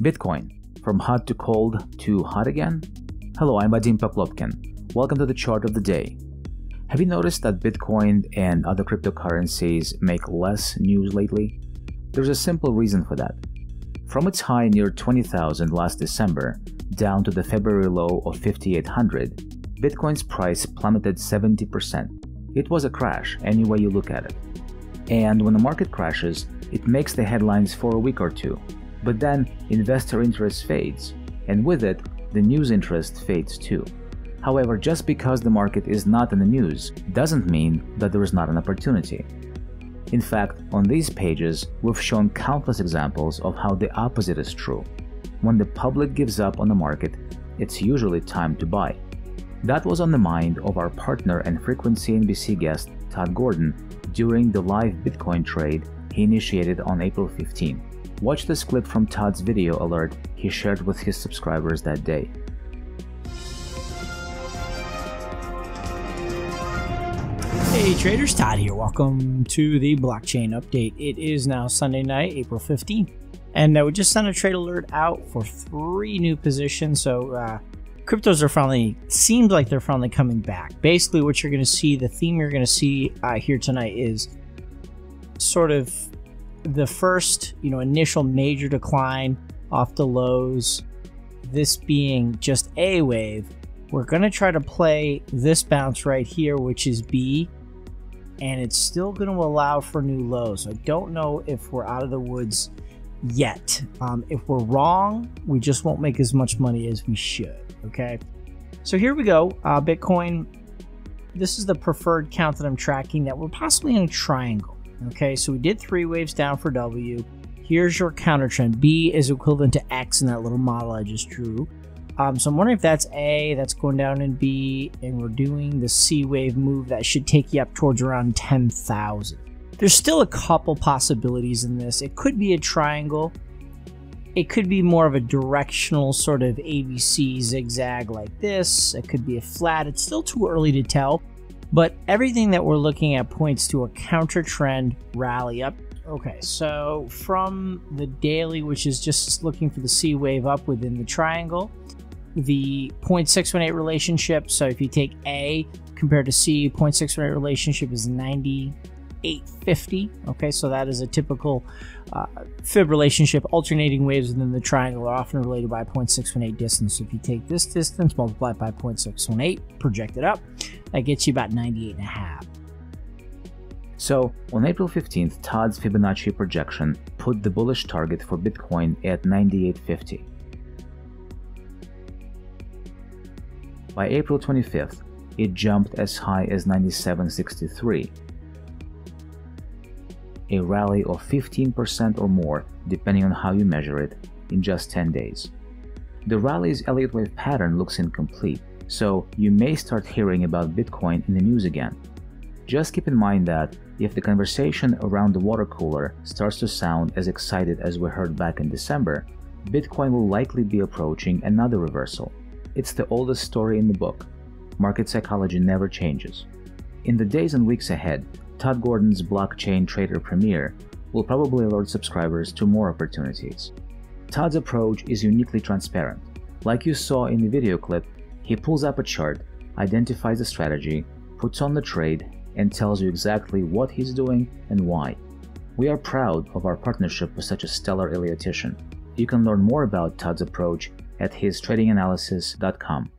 Bitcoin, from hot to cold to hot again? Hello, I'm Vadim Poplotkin. Welcome to the chart of the day. Have you noticed that Bitcoin and other cryptocurrencies make less news lately? There's a simple reason for that. From its high near 20,000 last December down to the February low of 5,800, Bitcoin's price plummeted 70%. It was a crash any way you look at it. And when the market crashes, it makes the headlines for a week or two. But then investor interest fades, and with it, the news interest fades too. However, just because the market is not in the news doesn't mean that there is not an opportunity. In fact, on these pages, we've shown countless examples of how the opposite is true. When the public gives up on the market, it's usually time to buy. That was on the mind of our partner and frequent CNBC guest, Todd Gordon, during the live Bitcoin trade he initiated on April 15. Watch this clip from Todd's video alert he shared with his subscribers that day. Hey traders, Todd here. Welcome to the blockchain update. It is now Sunday night, April 15th, and we just sent a trade alert out for 3 new positions. So cryptos are finally, seems like they're finally coming back. Basically what you're going to see, the theme you're going to see here tonight is sort of the first, initial major decline off the lows, this being just A wave. We're going to try to play this bounce right here, which is B, and it's still going to allow for new lows. I don't know if we're out of the woods yet. If we're wrong, we just won't make as much money as we should. Okay, so here we go. Bitcoin, this is the preferred count that I'm tracking, that we're possibly in a triangle. Okay, so we did 3 waves down for W. Here's your counter trend. B is equivalent to X in that little model I just drew. So I'm wondering if that's A, that's going down in B, and we're doing the C wave move that should take you up towards around 10,000. There's still a couple possibilities in this. It could be a triangle. It could be more of a directional sort of ABC zigzag like this. It could be a flat. It's still too early to tell, but everything that we're looking at points to a counter trend rally up. Okay, so from the daily, which is just looking for the C wave up within the triangle, the 0.618 relationship, so if you take A compared to C, 0.618 relationship is 98.50. Okay, so that is a typical fib relationship. Alternating waves within the triangle are often related by 0.618 distance. So if you take this distance, multiply it by 0.618, project it up, that gets you about 98.5. So, on April 15th, Todd's Fibonacci projection put the bullish target for Bitcoin at 98.50. By April 25th, it jumped as high as 97.63, a rally of 15% or more depending on how you measure it in just 10 days. The rally's Elliott Wave pattern looks incomplete, so you may start hearing about Bitcoin in the news again. Just keep in mind that if the conversation around the water cooler starts to sound as excited as we heard back in December, Bitcoin will likely be approaching another reversal. It's the oldest story in the book. Market psychology never changes. In the days and weeks ahead, Todd Gordon's Blockchain Trader Premier will probably alert subscribers to more opportunities. Todd's approach is uniquely transparent. Like you saw in the video clip, he pulls up a chart, identifies a strategy, puts on the trade, and tells you exactly what he's doing and why. We are proud of our partnership with such a stellar Elliottian. You can learn more about Todd's approach at his tradinganalysis.com.